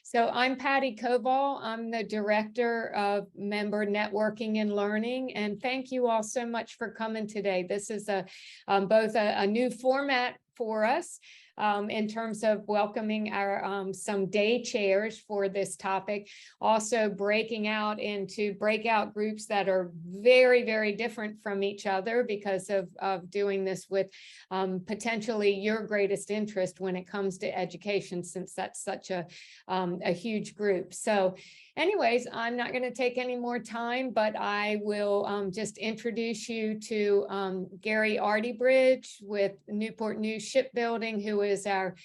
So I'm Patty Koval. I'm the Director of Member Networking and Learning. And thank you all so much for coming today. This is both a new format for us in terms of welcoming our some day chairs for this topic, also breaking out into breakout groups that are very, very different from each other because of doing this with potentially your greatest interest when it comes to education, since that's such a huge group. So anyways, I'm not going to take any more time, but I will just introduce you to Gary Artybridge with Newport News Shipbuilding, who is our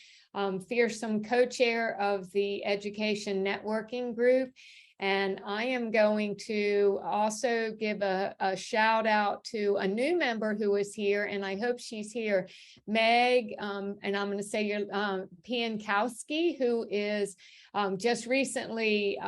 fearsome co-chair of the Education Networking Group. And I am going to also give a shout out to a new member who is here, and I hope she's here, Meg, and I'm going to say your Piankowski, who is just recently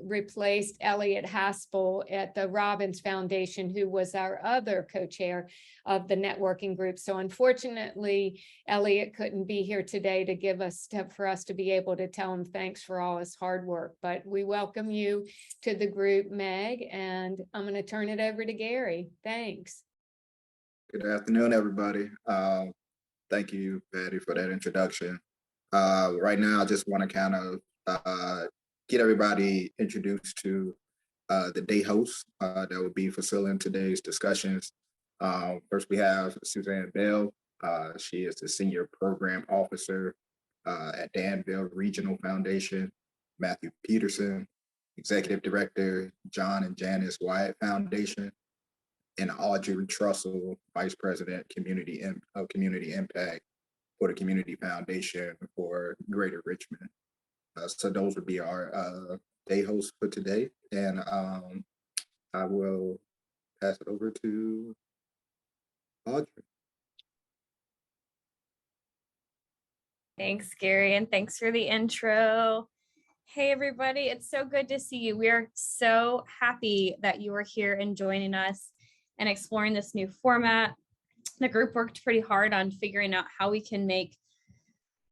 replaced Elliot Haspel at the Robbins Foundation, who was our other co-chair of the networking group. So unfortunately, Elliot couldn't be here today to give us for us to be able to tell him thanks for all his hard work. But we welcome you to the group, Meg, and I'm going to turn it over to Gary. Thanks. Good afternoon, everybody. Thank you, Patty, for that introduction. Right now, I just want to kind of get everybody introduced to the day hosts that will be facilitating today's discussions. First, we have Suzanne Bell. She is the Senior Program Officer at Danville Regional Foundation. Matthew Peterson, Executive Director, John and Janice Wyatt Foundation, and Audrey Trussell, Vice President, Community Impact for the Community Foundation for Greater Richmond. So those would be our day hosts for today. And I will pass it over to Audrey. Thanks, Gary, and thanks for the intro. Hey, everybody, it's so good to see you. We are so happy that you are here and joining us and exploring this new format. The group worked pretty hard on figuring out how we can make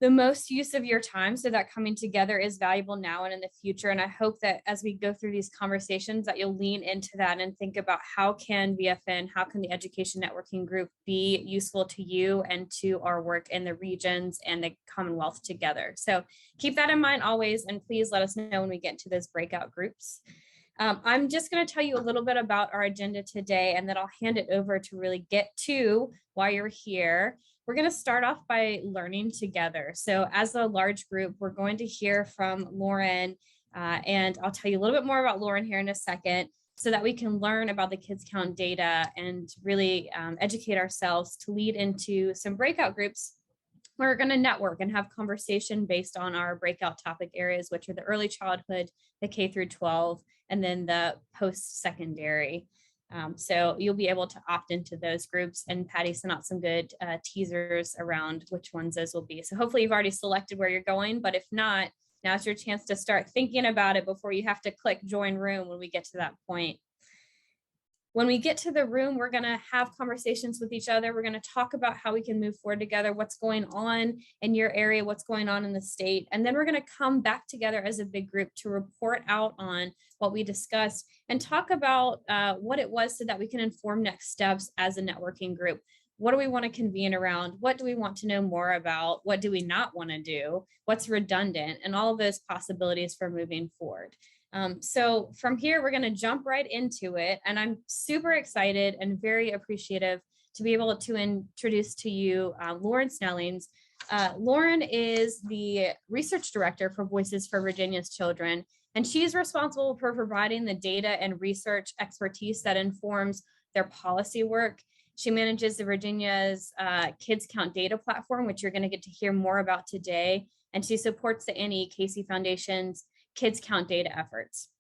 the most use of your time so that coming together is valuable now and in the future. And I hope that as we go through these conversations that you'll lean into that and think about how can VFN, how can the Education Networking Group be useful to you and to our work in the regions and the Commonwealth together. So keep that in mind always, and please let us know when we get into those breakout groups. I'm just going to tell you a little bit about our agenda today, and then I'll hand it over to really get to why you're here. We're going to start off by learning together. So as a large group, we're going to hear from Lauren, and I'll tell you a little bit more about Lauren here in a second so that we can learn about the Kids Count data and really educate ourselves to lead into some breakout groups. We're going to network and have conversation based on our breakout topic areas, which are the early childhood, the K through 12, and then the post-secondary. So you'll be able to opt into those groups, and Patty sent out some good teasers around which ones those will be. So hopefully you've already selected where you're going, but if not, now's your chance to start thinking about it before you have to click join room when we get to that point. When we get to the room, we're going to have conversations with each other. We're going to talk about how we can move forward together, what's going on in your area, what's going on in the state. And then we're going to come back together as a big group to report out on what we discussed and talk about what it was so that we can inform next steps as a networking group. What do we want to convene around? What do we want to know more about? What do we not want to do? What's redundant? And all of those possibilities for moving forward. So from here, we're going to jump right into it. And I'm super excited and very appreciative to be able to introduce to you Lauren Snellings. Lauren is the research director for Voices for Virginia's Children, and she's responsible for providing the data and research expertise that informs their policy work. She manages the Virginia's Kids Count data platform, which you're going to get to hear more about today. And she supports the Annie Casey Foundation's Kids Count data efforts.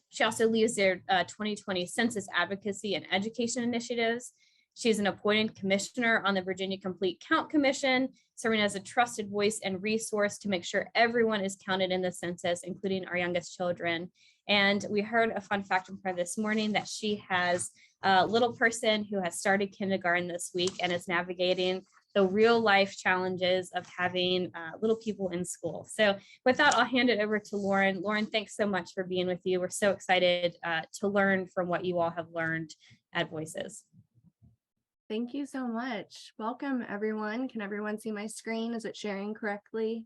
She also leads their 2020 Census Advocacy and Education initiatives. She's an appointed commissioner on the Virginia Complete Count Commission, serving as a trusted voice and resource to make sure everyone is counted in the census, including our youngest children. And we heard a fun fact from her this morning that she has a little person who has started kindergarten this week and is navigating the real life challenges of having little people in school. So with that, I'll hand it over to Lauren. Lauren, thanks so much for being with you. We're so excited to learn from what you all have learned at Voices. Thank you so much. Welcome, everyone. Can everyone see my screen? Is it sharing correctly?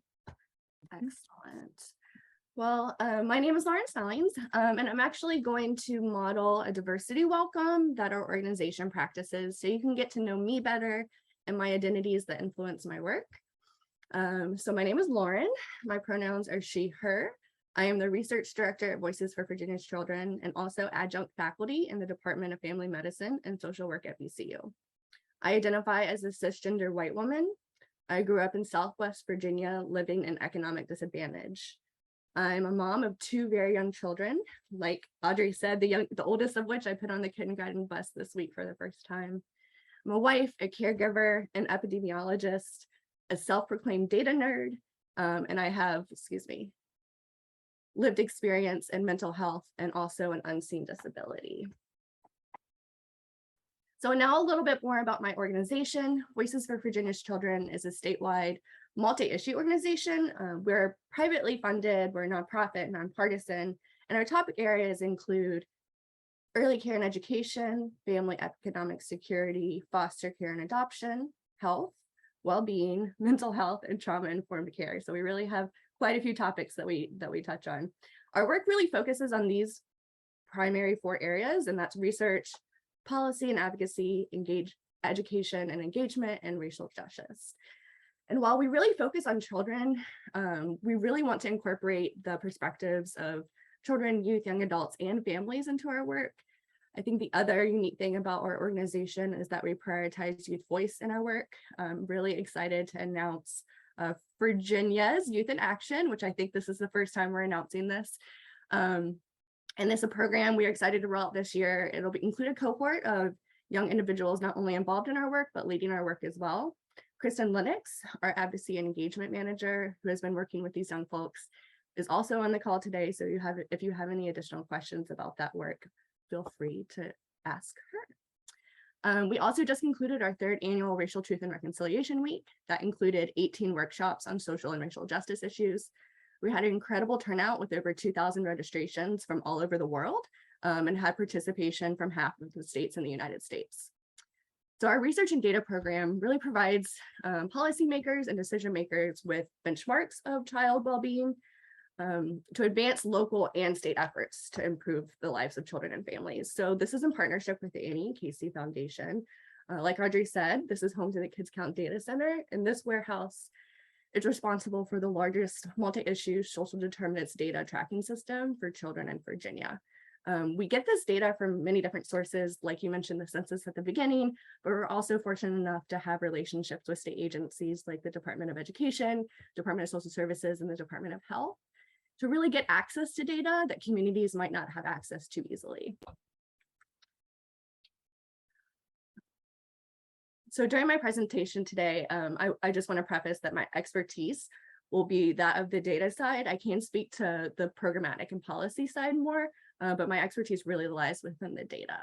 Excellent. Well, my name is Lauren Snellings, and I'm actually going to model a diversity welcome that our organization practices so you can get to know me better and my identities that influence my work. So my name is Lauren. My pronouns are she, her. I am the research director at Voices for Virginia's Children and also adjunct faculty in the Department of Family Medicine and Social Work at VCU. I identify as a cisgender white woman. I grew up in Southwest Virginia, living in economic disadvantage. I'm a mom of 2 very young children. Like Audrey said, the oldest of which I put on the kindergarten bus this week for the first time. I'm a wife, a caregiver, an epidemiologist, a self-proclaimed data nerd, and I have, lived experience in mental health and also an unseen disability. So now a little bit more about my organization. Voices for Virginia's Children is a statewide multi-issue organization. We're privately funded, we're nonprofit, nonpartisan, and our topic areas include early care and education, family economic security, foster care and adoption, health, well-being, mental health, and trauma-informed care. So we really have quite a few topics that we touch on. Our work really focuses on these primary 4 areas, and that's research, policy and advocacy, education and engagement, and racial justice. And while we really focus on children, we really want to incorporate the perspectives of children, youth, young adults, and families into our work. I think the other unique thing about our organization is that we prioritize youth voice in our work. I'm really excited to announce Virginia's Youth in Action, which I think this is the first time we're announcing this. And this is a program we are excited to roll out this year. It'll include a cohort of young individuals not only involved in our work, but leading our work as well. Kristen Lennox, our advocacy and engagement manager, who has been working with these young folks, is also on the call today. So if you have any additional questions about that work, feel free to ask her. We also just concluded our 3rd annual Racial Truth and Reconciliation Week. That included 18 workshops on social and racial justice issues. We had an incredible turnout with over 2,000 registrations from all over the world and had participation from half of the states in the United States. So our research and data program really provides policymakers and decision makers with benchmarks of child well-being to advance local and state efforts to improve the lives of children and families. So this is in partnership with the Annie Casey Foundation. Like Audrey said, this is home to the Kids Count Data Center, and this warehouse is responsible for the largest multi-issue social determinants data tracking system for children in Virginia. We get this data from many different sources, like you mentioned the census at the beginning, but we're also fortunate enough to have relationships with state agencies like the Department of Education, Department of Social Services, and the Department of Health to really get access to data that communities might not have access to easily. So during my presentation today, I just want to preface that my expertise will be that of the data side. I can speak to the programmatic and policy side more, but my expertise really lies within the data.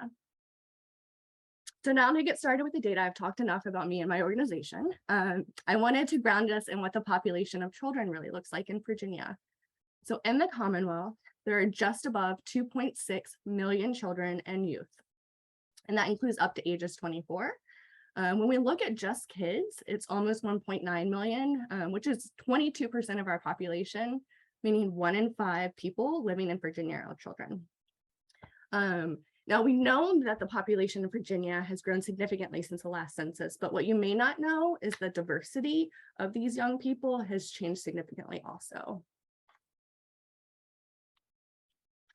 So now to get started with the data, I've talked enough about me and my organization. I wanted to ground us in what the population of children really looks like in Virginia. So in the Commonwealth, there are just above 2.6 million children and youth, and that includes up to ages 24. When we look at just kids, it's almost 1.9 million, which is 22% of our population, meaning 1 in 5 people living in Virginia are children. Now we know that the population in Virginia has grown significantly since the last census, but what you may not know is the diversity of these young people has changed significantly also.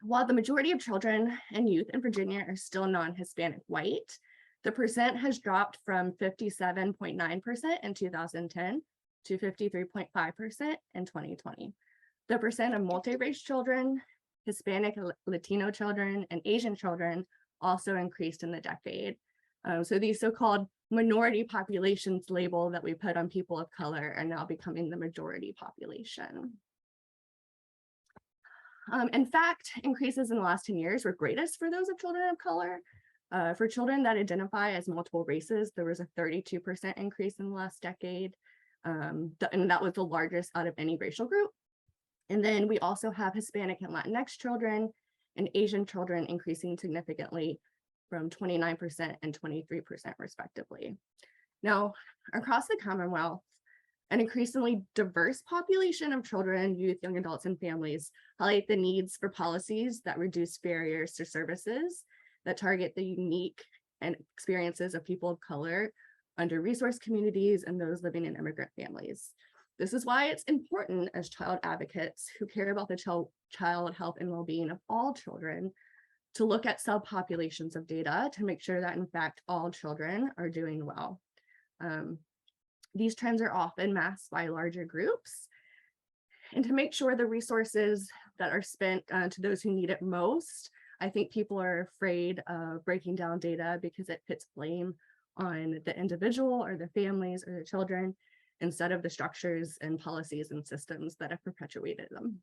While the majority of children and youth in Virginia are still non-Hispanic white, the percent has dropped from 57.9% in 2010 to 53.5% in 2020. The percent of multi-race children, Hispanic, Latino children, and Asian children also increased in the decade. So these so-called minority populations label that we put on people of color are now becoming the majority population. In fact, increases in the last 10 years were greatest for those of children of color. For children that identify as multiple races, there was a 32% increase in the last decade. And that was the largest out of any racial group. And then we also have Hispanic and Latinx children and Asian children increasing significantly from 29% and 23% respectively. Now, across the Commonwealth, an increasingly diverse population of children, youth, young adults, and families highlight the needs for policies that reduce barriers to services that target the unique and experiences of people of color, under-resourced communities, and those living in immigrant families. This is why it's important as child advocates who care about the child health and well-being of all children to look at subpopulations of data to make sure that in fact all children are doing well. These trends are often masked by larger groups. And to make sure the resources that are spent to those who need it most, I think people are afraid of breaking down data because it puts blame on the individual or the families or the children instead of the structures and policies and systems that have perpetuated them.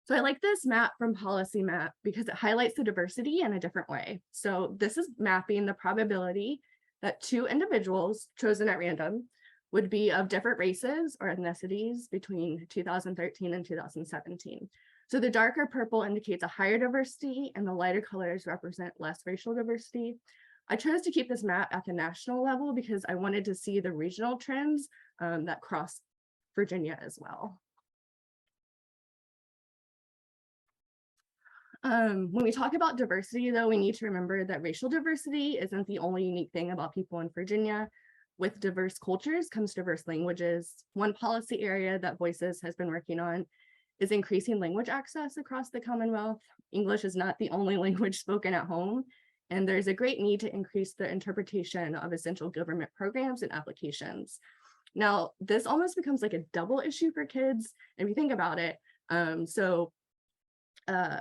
So I like this map from Policy Map because it highlights the diversity in a different way. So this is mapping the probability that two individuals chosen at random would be of different races or ethnicities between 2013 and 2017. So the darker purple indicates a higher diversity and the lighter colors represent less racial diversity. I chose to keep this map at the national level because I wanted to see the regional trends that cross Virginia as well. When we talk about diversity, though, we need to remember that racial diversity isn't the only unique thing about people in Virginia. With diverse cultures comes diverse languages. One policy area that Voices has been working on is increasing language access across the Commonwealth. English is not the only language spoken at home, and there's a great need to increase the interpretation of essential government programs and applications. Now, this almost becomes like a double issue for kids, if you think about it.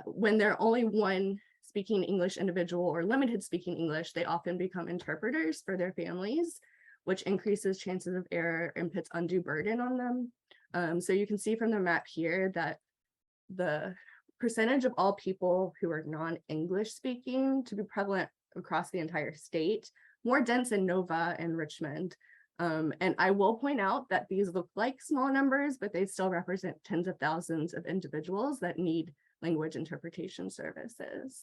When they're only one speaking English individual or limited speaking English, they often become interpreters for their families, which increases chances of error and puts undue burden on them. So you can see from the map here that the percentage of all people who are non-English speaking to be prevalent across the entire state, more dense in Nova and Richmond. And I will point out that these look like small numbers, but they still represent tens of thousands of individuals that need language interpretation services.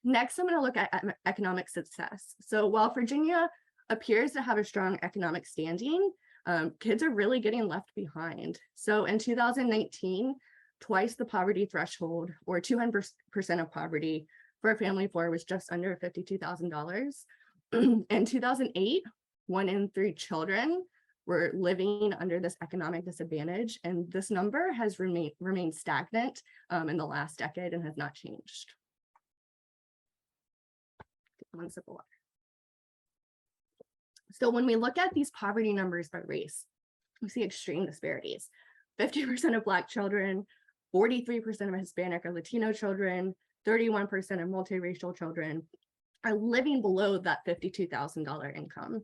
Next, I'm going to look at economic success. So while Virginia appears to have a strong economic standing, kids are really getting left behind. So in 2019, twice the poverty threshold, or 200% of poverty for a family of four, was just under $52,000. In 2008, 1 in 3 children were living under this economic disadvantage, and this number has remained stagnant in the last decade and has not changed. One sip of water. So when we look at these poverty numbers by race, we see extreme disparities. 50% of Black children, 43% of Hispanic or Latino children, 31% of multiracial children are living below that $52,000 income.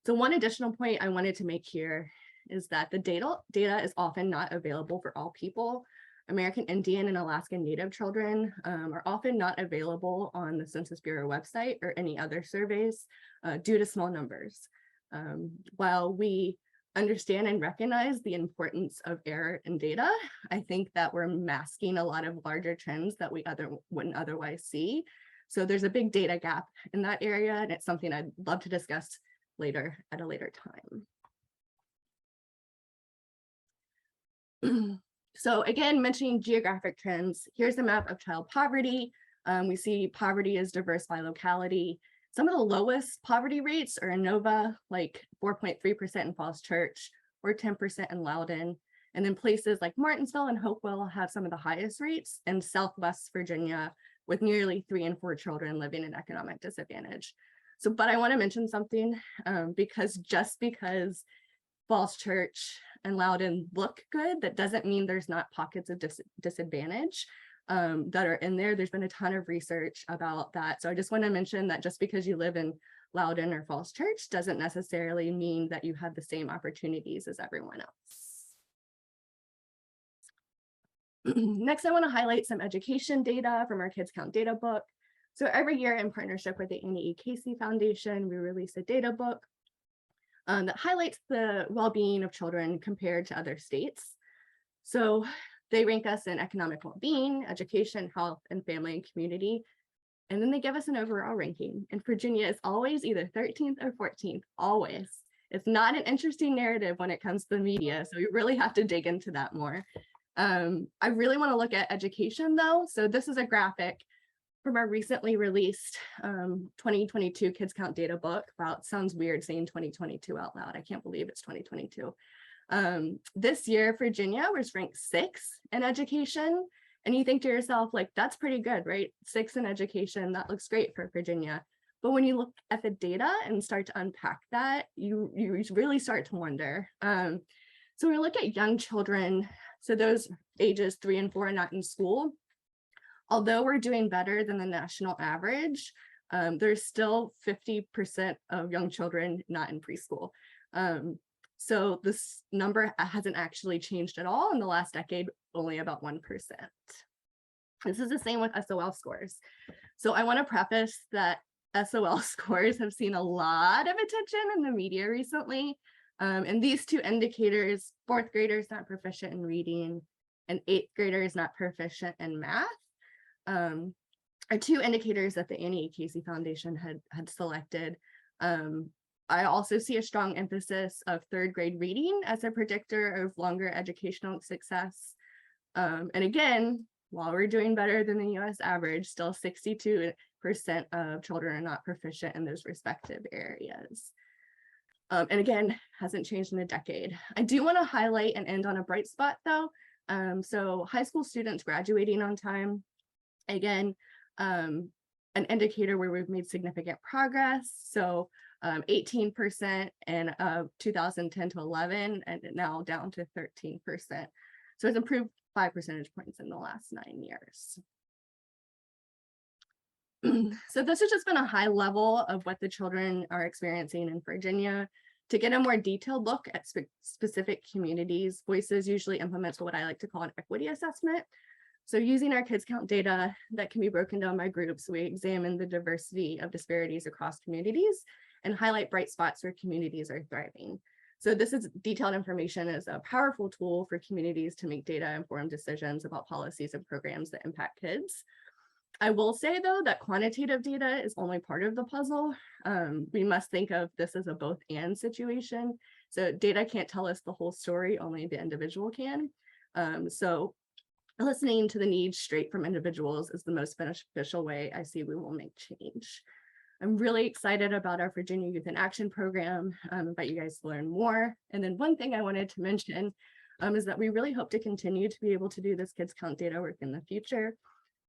So one additional point I wanted to make here is that the data is often not available for all people. American Indian and Alaskan Native children are often not available on the Census Bureau website or any other surveys due to small numbers. While we understand and recognize the importance of error in data, I think that we're masking a lot of larger trends that we wouldn't otherwise see. So there's a big data gap in that area, and it's something I'd love to discuss later at a later time. So again, mentioning geographic trends, here's a map of child poverty. We see poverty is diverse by locality. Some of the lowest poverty rates are in Nova, like 4.3% in Falls Church or 10% in Loudoun. And then places like Martinsville and Hopewell have some of the highest rates, in Southwest Virginia, with nearly 3 in 4 children living in economic disadvantage. So, but I want to mention something because just because Falls Church and Loudoun look good, that doesn't mean there's not pockets of disadvantage that are in there. There's been a ton of research about that. So I just want to mention that just because you live in Loudoun or Falls Church doesn't necessarily mean that you have the same opportunities as everyone else. Next, I want to highlight some education data from our Kids Count data book. So every year in partnership with the Annie E. Casey Foundation, we release a data book that highlights the well-being of children compared to other states. So they rank us in economic well-being, education, health, and family and community. And then they give us an overall ranking. And Virginia is always either 13th or 14th, always. It's not an interesting narrative when it comes to the media, so we really have to dig into that more. I really want to look at education though. So this is a graphic from our recently released 2022 Kids Count data book. Wow, it sounds weird saying 2022 out loud. I can't believe it's 2022. This year, Virginia was ranked 6th in education. And you think to yourself, like, that's pretty good, right? 6th in education, that looks great for Virginia. But when you look at the data and start to unpack that, you really start to wonder. So when we look at young children, so those ages 3 and 4 are not in school, although we're doing better than the national average, there's still 50% of young children not in preschool. So this number hasn't actually changed at all in the last decade, only about 1%. This is the same with SOL scores. So I want to preface that SOL scores have seen a lot of attention in the media recently. And these two indicators, 4th graders not proficient in reading and 8th graders not proficient in math, are 2 indicators that the Annie E. Casey Foundation had selected. I also see a strong emphasis of 3rd grade reading as a predictor of longer educational success. And again, while we're doing better than the US average, still 62% of children are not proficient in those respective areas. And again, hasn't changed in a decade. I do want to highlight and end on a bright spot though. So high school students graduating on time, again, an indicator where we've made significant progress. So 18% in 2010 to 11, and now down to 13%. So it's improved 5 percentage points in the last 9 years. So this has just been a high level of what the children are experiencing in Virginia. To get a more detailed look at specific communities, Voices usually implements what I like to call an equity assessment. So using our Kids Count data that can be broken down by groups, we examine the diversity of disparities across communities and highlight bright spots where communities are thriving. So this is detailed information is a powerful tool for communities to make data-informed decisions about policies and programs that impact kids. I will say though that quantitative data is only part of the puzzle. We must think of this as a both and situation. So data can't tell us the whole story, only the individual can. So listening to the needs straight from individuals is the most beneficial way I see we will make change. I'm really excited about our Virginia Youth in Action program. I invite you guys to learn more. And then one thing I wanted to mention is that we really hope to continue to be able to do this Kids Count data work in the future.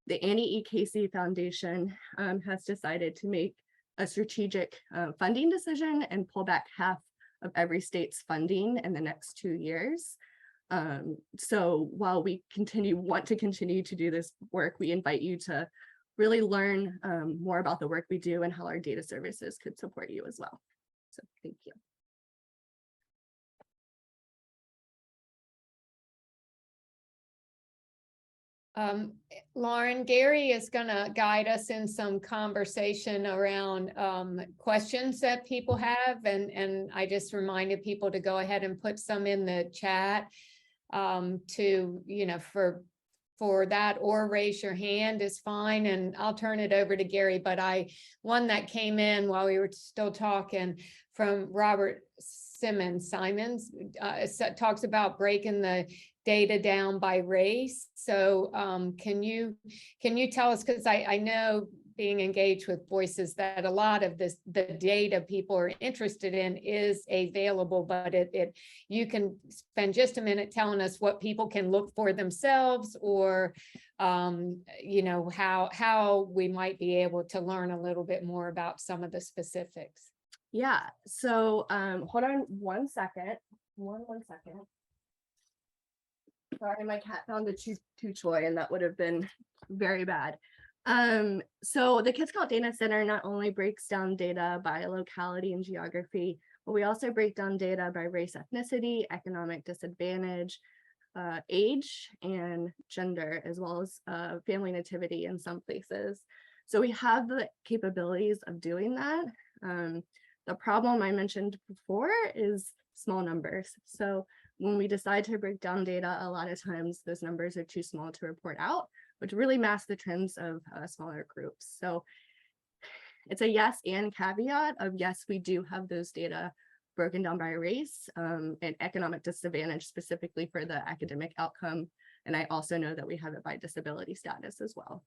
The Annie E. Casey Foundation has decided to make a strategic funding decision and pull back half of every state's funding in the next 2 years. So while we want to continue to do this work, we invite you to really learn more about the work we do and how our data services could support you as well. So thank you. Lauren, Gary is going to guide us in some conversation around questions that people have. And I just reminded people to go ahead and put some in the chat to, you know, for that, or raise your hand is fine. And I'll turn it over to Gary. But one that came in while we were still talking from Robert Simons talks about breaking the data down by race. So can you tell us, because I know being engaged with Voices that a lot of the data people are interested in is available, but you can spend just a minute telling us what people can look for themselves, or you know, how we might be able to learn a little bit more about some of the specifics. Yeah, so hold on one second. One second. Sorry, my cat found a chew toy and that would have been very bad. So the Kids Count Data Center not only breaks down data by locality and geography, but we also break down data by race, ethnicity, economic disadvantage, age and gender, as well as family nativity in some places. So we have the capabilities of doing that. The problem I mentioned before is small numbers. So when we decide to break down data, a lot of times those numbers are too small to report out, which really mask the trends of smaller groups. So it's a yes and caveat of yes, we do have those data broken down by race and economic disadvantage specifically for the academic outcome. And I also know that we have it by disability status as well.